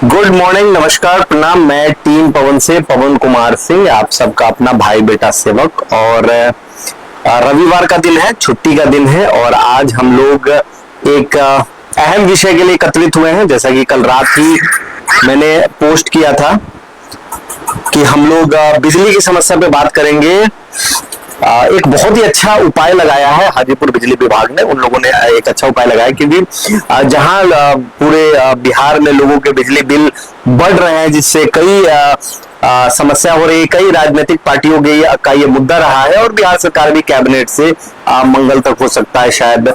Good morning, नमस्कार, प्रणाम। मैं टीम पवन से पवन कुमार सिंह, आप सबका अपना भाई बेटा सेवक। और रविवार का दिन है, छुट्टी का दिन है और आज हम लोग एक अहम विषय के लिए एकत्रित हुए हैं। जैसा कि कल रात ही मैंने पोस्ट किया था कि हम लोग बिजली की समस्या पे बात करेंगे। एक बहुत ही अच्छा उपाय लगाया है हाजीपुर बिजली विभाग ने। उन लोगों ने एक अच्छा उपाय लगाया क्योंकि जहां पूरे बिहार में लोगों के बिजली बिल बढ़ रहे हैं, जिससे कई समस्या हो रही है, कई राजनीतिक पार्टियों का ये मुद्दा रहा है और बिहार सरकार भी कैबिनेट से मंगल तक हो सकता है शायद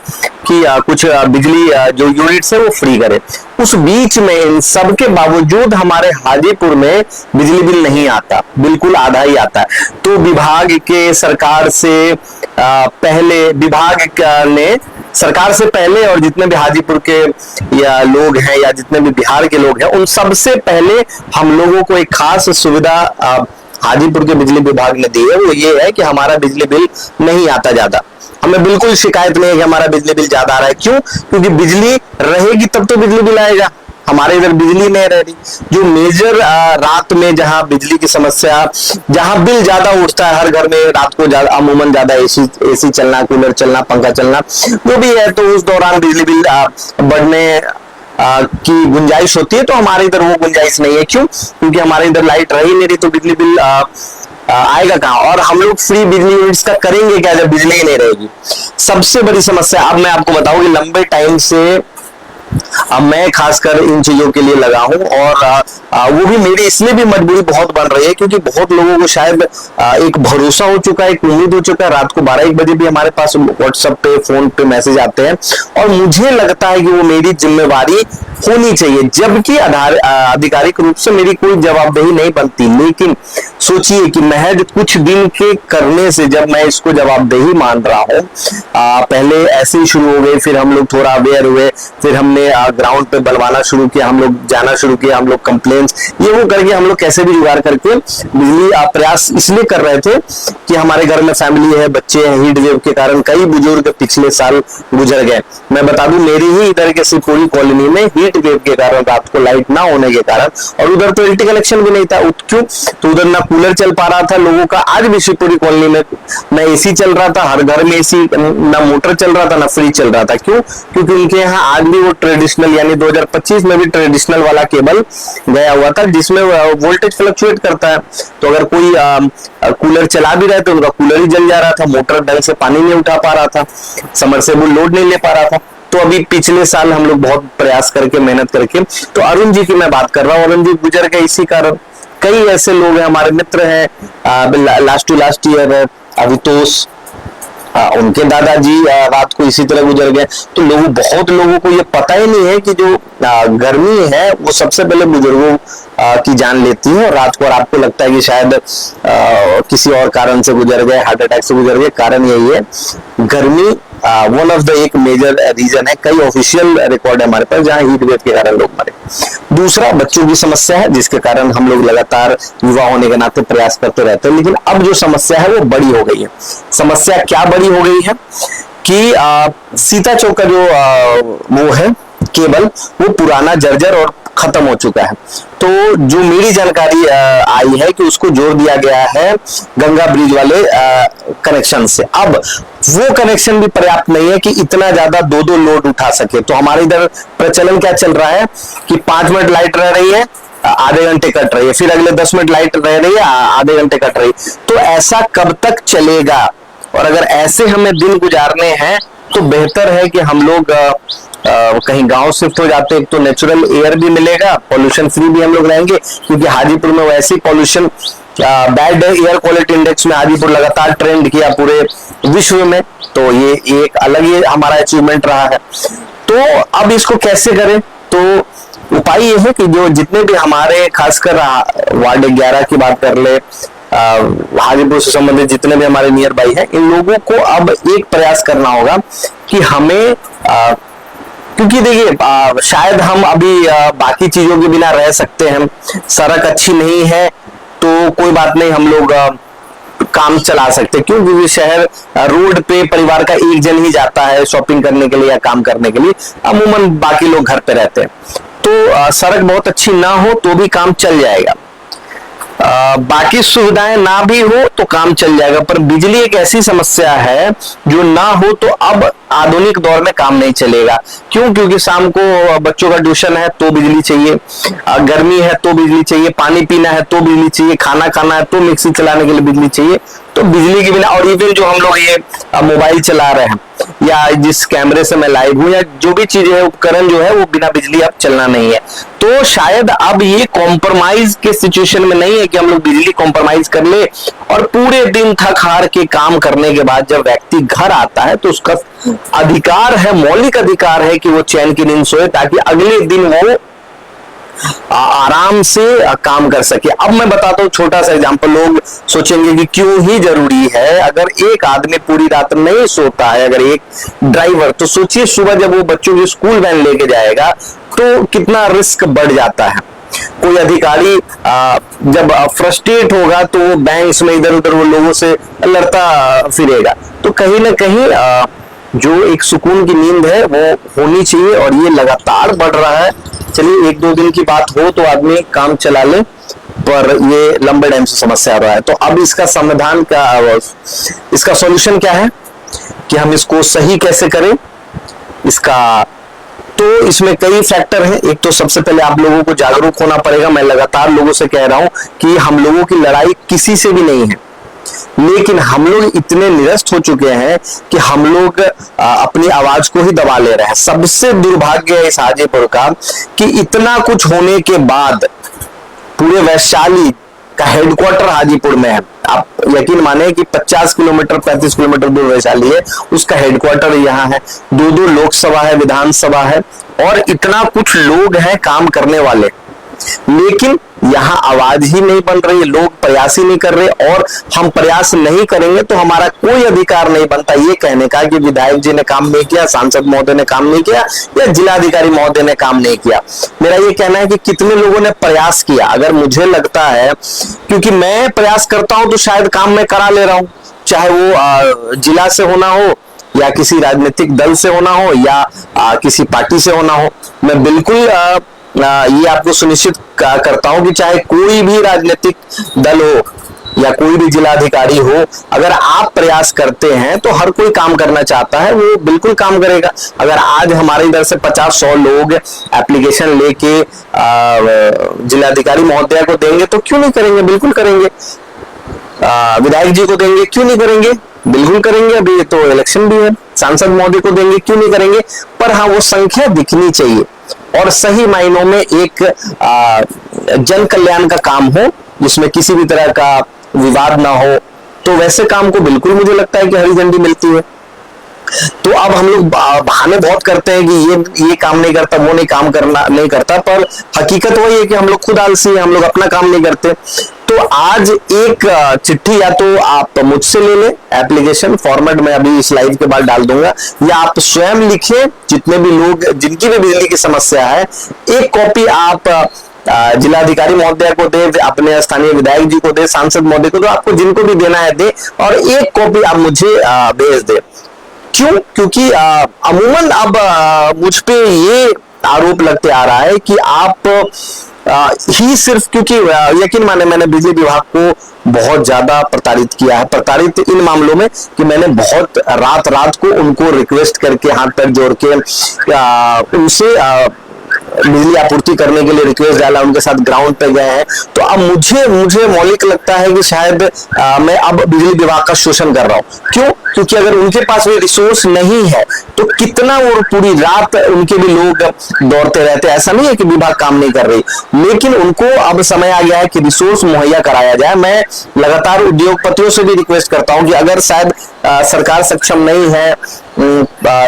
कि कुछ बिजली जो यूनिट्स है वो फ्री करे। उस बीच में इन सब के बावजूद हमारे हाजीपुर में बिजली बिल नहीं आता, बिल्कुल आधा ही आता है। तो विभाग के सरकार से पहले विभाग ने सरकार से पहले और जितने भी हाजीपुर के या लोग हैं या जितने भी बिहार के लोग हैं, उन सबसे पहले हम लोगों को एक खास सुविधा हाजीपुर के बिजली विभाग ने दी है। वो ये है कि हमारा बिजली बिल नहीं आता ज्यादा। हमें बिल्कुल शिकायत नहीं है कि हमारा बिजली बिल ज्यादा आ रहा है। क्यों? क्योंकि बिजली रहेगी तब तो बिजली बिल आएगा। हमारे इधर बिजली नहीं रह रही। जो मेजर रात में जहां बिजली की समस्या, जहां बिल ज्यादा उठता है, हर घर में रात को अमूमन ज्यादा एसी चलना, कूलर चलना, पंखा चलना जो भी है, तो उस दौरान बिजली बिल बढ़ने की गुंजाइश होती है। तो हमारे इधर वो गुंजाइश नहीं है। क्यों? क्योंकि हमारे इधर लाइट रही नहीं रही, तो बिजली बिल आएगा कहाँ? और हम लोग फ्री बिजली यूनिट्स का करेंगे क्या जब बिजली ही नहीं रहेगी? सबसे बड़ी समस्या अब मैं आपको बताऊं कि लंबे टाइम से अब मैं खासकर इन चीजों के लिए लगा हूं और वो भी मेरी इसलिए भी मजबूरी बहुत बन रही है क्योंकि बहुत लोगों को शायद एक भरोसा हो चुका है, एक उम्मीद हो चुका है। रात को 12-1 बजे भी हमारे पास व्हाट्सएप पे, फोन पे मैसेज आते हैं और मुझे लगता है कि वो मेरी जिम्मेवारी होनी चाहिए, जबकि आधिकारिक रूप से मेरी कोई जवाबदेही नहीं बनती। लेकिन सोचिए कि महज कुछ दिन के करने से जब मैं इसको जवाबदेही मान रहा हूं, पहले ऐसे ही शुरू हो गए, फिर हम लोग थोड़ा अवेयर हुए, फिर हमने ग्राउंड पे बलवाना शुरू किया, हम लोग जाना शुरू किया, हम लोग कंप्लेंट्स ये वो करके हम लोग कैसे भी जुगाड़ करके बिजली प्रयास इसलिए कर रहे थे कि हमारे घर में फैमिली है, बच्चे हैं। हीट वेव के कारण कई बुजुर्ग पिछले साल गुजर गए। मैं बता दूं, मेरी ही इधर के सिर्फ कॉलोनी में हीट वेव के कारण, रात को लाइट ना होने के कारण, और उधर तो एलटी कनेक्शन भी नहीं था। क्यों? तो उधर ना कूलर चल पा रहा था लोगों का। आज भी शिवपुरी कॉलोनी में ना एसी चल रहा था, हर घर में एसी, ना मोटर चल रहा था, ना फ्रिज चल रहा था। क्यों? क्योंकि उनके यहाँ आज भी वो ट्रेडिशनल, यानी 2025 में भी ट्रेडिशनल वाला केबल गया हुआ था जिसमें वोल्टेज फ्लक्चुएट करता है। तो अगर कोई कूलर चला भी रहे तो उनका कूलर ही जल जा रहा था, मोटर ढंग से पानी नहीं उठा पा रहा था, समरसेबल लोड नहीं ले पा रहा था। तो अभी पिछले साल हम लोग बहुत प्रयास करके, मेहनत करके, तो अरुण जी की मैं बात कर रहा हूँ, अरुण जी गुजर गए इसी कारण। कई ऐसे लोग हैं, हमारे मित्र हैं, लास्ट टू लास्ट ईयर अवितोष, उनके दादाजी रात को इसी तरह गुजर गए। तो बहुत लोगों को ये पता ही नहीं है कि जो गर्मी है वो सबसे पहले बुजुर्गों की जान लेती है और रात को। और आपको लगता है कि शायद किसी और कारण से गुजर गए, हार्ट अटैक से गुजर गए। कारण यही है, गर्मी वन ऑफ द एक मेजर रीजन है। कई ऑफिशियल रिकॉर्ड है हमारे पास जहां हीट वेव के कारण लोग मरे। दूसरा, बच्चों की समस्या है जिसके कारण हम लोग लगातार युवा होने के नाते प्रयास करते रहते हैं। लेकिन अब जो समस्या है वो बड़ी हो गई है। समस्या क्या बड़ी हो गई है कि सीता चौक का जो वो है केबल, वो पुराना, जर्जर और खत्म हो चुका है। तो जो मेरी जानकारी आई है कि उसको जोड़ दिया गया है गंगा ब्रिज वाले कनेक्शन से। अब वो कनेक्शन भी पर्याप्त नहीं है कि इतना ज्यादा दो लोड उठा सके। तो हमारे इधर प्रचलन क्या चल रहा है कि 5 मिनट लाइट रह रही है, आधे घंटे कट रही है, फिर अगले 10 मिनट लाइट रह रही है, आधे घंटे कट रही है। तो ऐसा कब तक चलेगा? और अगर ऐसे हमें दिन गुजारने हैं तो बेहतर है कि हम लोग कहीं गांव शिफ्ट हो जाते हैं। तो नेचुरल एयर भी मिलेगा, पॉल्यूशन फ्री भी हम लोग रहेंगे, क्योंकि हाजीपुर में वैसे ही pollution, bad air quality index में हाजीपुर लगातार ट्रेंड किया पूरे विश्व में। तो ये एक अलग ही हमारा अचीवमेंट रहा है। तो अब इसको कैसे करें? तो उपाय ये है कि जो जितने भी हमारे, खासकर वार्ड 11 की बात कर ले, हाजीपुर से संबंधित जितने भी हमारे नियर बाई हैं, इन लोगों को अब एक प्रयास करना होगा कि हमें क्योंकि देखिए शायद हम अभी बाकी चीजों के बिना रह सकते हैं, सड़क अच्छी नहीं है तो कोई बात नहीं, हम लोग काम चला सकते। क्यों? क्योंकि शहर रोड पे परिवार का एक जन ही जाता है शॉपिंग करने के लिए या काम करने के लिए, अमूमन बाकी लोग घर पे रहते हैं। तो तो सड़क बहुत अच्छी ना हो तो भी काम चल जाएगा, बाकी सुविधाएं ना भी हो तो काम चल जाएगा, पर बिजली एक ऐसी समस्या है जो ना हो तो अब आधुनिक दौर में काम नहीं चलेगा। क्यों? क्योंकि शाम को बच्चों का ट्यूशन है तो बिजली चाहिए, गर्मी है तो बिजली चाहिए, पानी पीना है तो बिजली चाहिए, खाना खाना है तो मिक्सी चलाने के लिए बिजली चाहिए। तो बिजली के बिना, और इवन जो हम लोग ये मोबाइल चला रहे हैं या जिस कैमरे से मैं लाइव हूं या जो भी चीजें है, उपकरण जो है वो बिना बिजली अब चलना नहीं है। तो शायद अब ये कॉम्प्रोमाइज के सिचुएशन में नहीं है कि हम लोग बिजली कॉम्प्रोमाइज कर ले, और पूरे दिन थक हार के काम करने के बाद जब व्यक्ति घर आता है तो उसका अधिकार है, मौलिक अधिकार है कि वो चैन की नींद सोए, ताकि अगले दिन वो आराम से काम कर सके। अब मैं बताता हूँ छोटा सा एग्जांपल। लोग सोचेंगे कि क्यों ही जरूरी है, अगर एक आदमी पूरी रात नहीं सोता है, अगर एक ड्राइवर, तो सोचिए सुबह जब वो बच्चों की स्कूल वैन लेके जाएगा तो कितना रिस्क बढ़ जाता है। कोई अधिकारी जब फ्रस्ट्रेट होगा तो वो बैंक्स में इधर उधर वो लोगों से लड़ता फिरेगा। तो कहीं ना कहीं जो एक सुकून की नींद है वो होनी चाहिए, और ये लगातार बढ़ रहा है। चलिए, एक दो दिन की बात हो तो आदमी काम चला ले, पर ये लंबे टाइम से समस्या आ रहा है। तो अब इसका समाधान क्या, इसका सॉल्यूशन क्या है कि हम इसको सही कैसे करें इसका? तो इसमें कई फैक्टर हैं। एक तो सबसे पहले आप लोगों को जागरूक होना पड़ेगा। मैं लगातार लोगों से कह रहा हूं कि हम लोगों की लड़ाई किसी से भी नहीं है, लेकिन हम लोग इतने निरस्त हो चुके हैं कि हम लोग अपनी आवाज को ही दबा ले रहे हैं। सबसे दुर्भाग्य है इस हाजीपुर का कि इतना कुछ होने के बाद पूरे वैशाली का हेडक्वार्टर हाजीपुर में है। आप यकीन माने कि 50 किलोमीटर 35 किलोमीटर दूर वैशाली है, उसका हेडक्वार्टर यहाँ है। दो लोकसभा है, विधानसभा है, और इतना कुछ लोग हैं काम करने वाले, लेकिन यहाँ आवाज ही नहीं बन रही है। लोग प्रयास ही नहीं कर रहे, और हम प्रयास नहीं करेंगे तो हमारा कोई अधिकार नहीं बनता ये कहने का कि विधायक जी ने काम नहीं किया, सांसद महोदय ने काम नहीं किया, या जिलाधिकारी महोदय ने काम नहीं किया। मेरा ये कहना है कि कितने लोगों ने प्रयास किया। अगर मुझे लगता है, क्योंकि मैं प्रयास करता हूं तो शायद काम मैं करा ले रहा हूं, चाहे वो जिला से होना हो या किसी राजनीतिक दल से होना हो या किसी पार्टी से होना हो। मैं बिल्कुल ये आपको सुनिश्चित करता हूं कि चाहे कोई भी राजनीतिक दल हो या कोई भी जिलाधिकारी हो, अगर आप प्रयास करते हैं तो हर कोई काम करना चाहता है, वो बिल्कुल काम करेगा। अगर आज हमारे इधर से 50-100 लोग एप्लीकेशन लेके जिलाधिकारी महोदया को देंगे तो क्यों नहीं करेंगे? बिल्कुल करेंगे। विधायक जी को देंगे, क्यों नहीं करेंगे? बिल्कुल करेंगे। अभी तो इलेक्शन भी है। सांसद महोदय को देंगे, क्यों नहीं करेंगे? पर हाँ, वो संख्या दिखनी चाहिए और सही मायनों में एक जन कल्याण का काम हो, जिसमें किसी भी तरह का विवाद ना हो। तो वैसे काम को बिल्कुल मुझे लगता है कि हरी झंडी मिलती है। तो अब हम लोग बहाने बहुत करते हैं कि ये काम नहीं करता, वो नहीं काम करना नहीं करता, पर हकीकत वही है कि हम लोग खुद आलसी हैं, हम लोग अपना काम नहीं करते। तो आज एक चिट्ठी या तो आप मुझसे ले लें, एप्लीकेशन फॉर्मेट में अभी इस लाइव के बाद डाल दूंगा, या आप स्वयं लिखिए। जितने भी लोग जिनकी भी बिजली की समस्या है, एक कॉपी आप जिलाधिकारी महोदय को दे, अपने स्थानीय विधायक जी को दे, सांसद महोदय को दे, आपको जिनको भी देना है दे, और एक कॉपी आप मुझे भेज दे। क्यों? क्योंकि अमूमन अब मुझ पे ये आरोप लगते आ रहा है कि आप ही सिर्फ, क्योंकि यकीन माने मैंने बिजली विभाग को बहुत ज्यादा प्रताड़ित किया है। प्रताड़ित इन मामलों में कि मैंने बहुत रात को उनको रिक्वेस्ट करके, हाथ पैर जोड़ के उनसे बिजली आपूर्ति करने के लिए रिक्वेस्ट डाला, उनके साथ ग्राउंड पे गए हैं। तो अब मुझे मौलिक लगता है कि शायद मैं अब बिजली विभाग का शोषण कर रहा हूं। क्यों? क्योंकि अगर उनके पास भी रिसोर्स नहीं है तो कितना वो पूरी रात उनके भी लोग दौड़ते रहते हैं। ऐसा नहीं है कि विभाग काम नहीं कर रही, लेकिन उनको अब समय आ गया है कि रिसोर्स मुहैया कराया जाए। मैं लगातार उद्योगपतियों से भी रिक्वेस्ट करता हूं कि अगर शायद सरकार सक्षम नहीं है,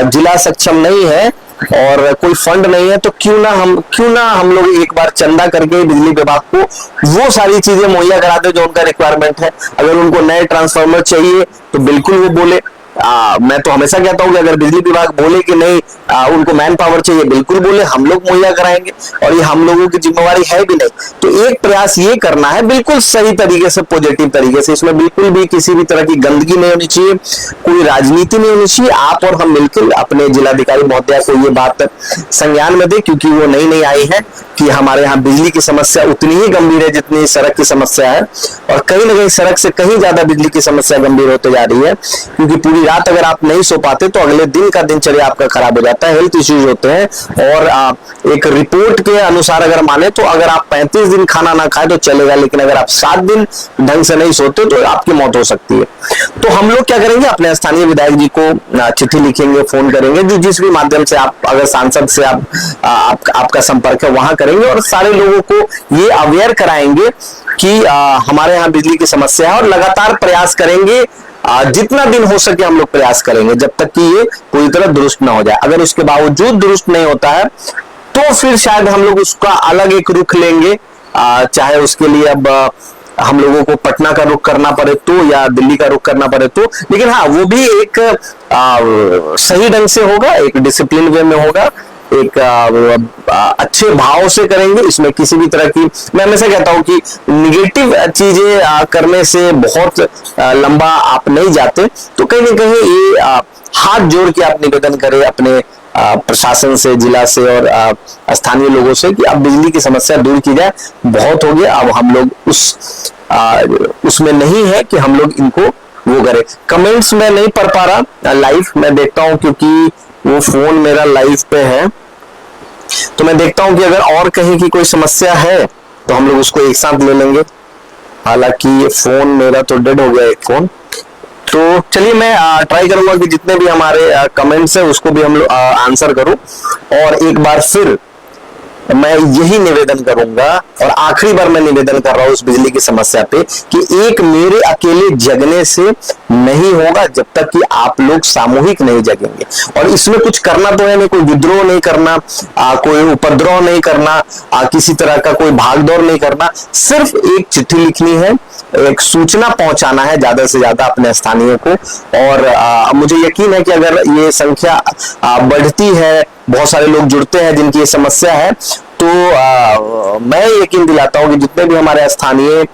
जिला सक्षम नहीं है और कोई फंड नहीं है, तो क्यों ना हम लोग एक बार चंदा करके बिजली विभाग को वो सारी चीजें मुहैया करा दे जो उनका रिक्वायरमेंट है। अगर उनको नए ट्रांसफार्मर चाहिए तो बिल्कुल वो बोले, मैं तो हमेशा कहता हूं कि अगर बिजली विभाग बोले कि नहीं उनको मैन पावर चाहिए, बिल्कुल बोले, हम लोग मुहैया कराएंगे, और ये हम लोगों की जिम्मेवारी है भी नहीं। तो एक प्रयास ये करना है बिल्कुल सही तरीके से, पॉजिटिव तरीके से, इसमें बिल्कुल भी किसी भी तरह की गंदगी नहीं होनी चाहिए, कोई राजनीति नहीं होनी चाहिए। आप और हम मिलकर अपने जिलाधिकारी महोदया को ये बात संज्ञान में दे, क्योंकि वो नई नई आई है कि हमारे यहाँ बिजली की समस्या उतनी ही गंभीर है जितनी सड़क की समस्या है, और कहीं ना कहीं सड़क से कहीं ज्यादा बिजली की समस्या गंभीर होते जा रही है, क्योंकि पूरी रात अगर आप नहीं सो पाते तो अगले दिन का दिनचर्या आपका खराब हो जाता है, हेल्थ इश्यूज होते हैं। और एक रिपोर्ट के अनुसार अगर माने तो अगर आप 35 दिन खाना ना खाए तो चलेगा, लेकिन अगर आप 7 दिन ढंग से नहीं सोते तो आपकी मौत हो सकती है। तो हम लोग क्या करेंगे, अपने स्थानीय विधायक जी को चिट्ठी लिखेंगे, फोन करेंगे, जिस भी माध्यम से आप, अगर सांसद से आपका संपर्क है वहां करेंगे, और सारे लोगों को ये अवेयर कराएंगे कि हमारे यहाँ बिजली की समस्या है, और लगातार प्रयास करेंगे, जितना दिन हो सके हम लोग प्रयास करेंगे जब तक कि ये पूरी तरह दुरुस्त ना हो जाए। अगर उसके बावजूद दुरुस्त नहीं होता है तो फिर शायद हम लोग उसका अलग एक रुख लेंगे, चाहे उसके लिए अब हम लोगों को पटना का रुख करना पड़े तो, या दिल्ली का रुख करना पड़े तो, लेकिन हाँ वो भी एक सही ढंग से होगा, एक डिसिप्लिन वे में होगा, एक अच्छे भाव से करेंगे। इसमें किसी भी तरह की, मैं हमेशा कहता हूं कि निगेटिव चीजें करने से बहुत लंबा आप नहीं जाते, तो कहीं ना कहीं ये हाथ जोड़ के आप निवेदन करें अपने प्रशासन से, जिला से और स्थानीय लोगों से कि अब बिजली की समस्या दूर की जाए, बहुत हो गया, अब हम लोग उसमें नहीं है कि हम लोग इनको वो करें। कमेंट्स में नहीं पढ़ पा रहा, लाइव मैं देखता हूं क्योंकि वो फोन मेरा लाइव पे है, तो मैं देखता हूं कि अगर और कहीं की कोई समस्या है तो हम लोग उसको एक साथ ले लेंगे। हालांकि ये फोन मेरा तो डेड हो गया, एक फोन। तो चलिए मैं ट्राई करूंगा कि जितने भी हमारे कमेंट्स हैं उसको भी हम लोग आंसर करूं, और एक बार फिर मैं यही निवेदन करूंगा, और आखिरी बार मैं निवेदन कर रहा हूं उस बिजली की समस्या पे, कि एक मेरे अकेले जगने से नहीं होगा जब तक कि आप लोग सामूहिक नहीं जगेंगे। और इसमें कुछ करना तो है नहीं, कोई विद्रोह नहीं करना, कोई उपद्रव नहीं करना, किसी तरह का कोई भागदौड़ नहीं करना, सिर्फ एक चिट्ठी लिखनी है, एक सूचना पहुंचाना है ज्यादा से ज्यादा अपने स्थानीय को। और मुझे यकीन है कि अगर ये संख्या बढ़ती है, बहुत सारे लोग जुड़ते हैं जिनकी ये समस्या है, तो मैं यकीन दिलाता हूं कि जितने भी हमारे स्थानीय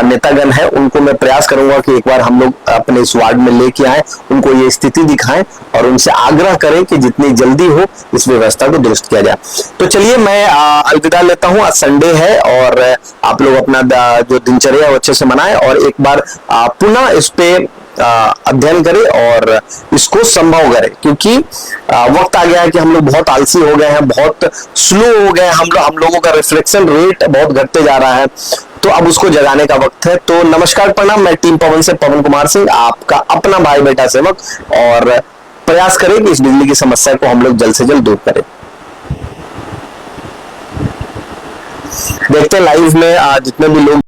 नेतागण है उनको मैं प्रयास करूंगा कि एक बार हम लोग अपने इस वार्ड में लेके आए, उनको ये स्थिति दिखाएं और उनसे आग्रह करें कि जितनी जल्दी हो इस व्यवस्था को दुरुस्त किया जाए। तो चलिए मैं अलविदा लेता हूं, आज संडे है और आप लोग अपना जो दिनचर्या है अच्छे से मनाएं, और एक बार पुनः इस पे अध्ययन करें और इसको संभव करें, क्योंकि वक्त आ गया है कि हम लोग बहुत आलसी हो गए हैं, बहुत स्लो हो गए हैं, हम लोगों का रिफ्लेक्शन रेट बहुत घटते जा रहा है, तो अब उसको जगाने का वक्त है। तो नमस्कार प्रणाम, मैं टीम पवन से पवन कुमार सिंह, आपका अपना भाई बेटा सेवक, और प्रयास करें कि इस बिजली की समस्या को हम लोग जल्द से जल्द दूर करें। देखते हैं लाइव में जितने भी लोग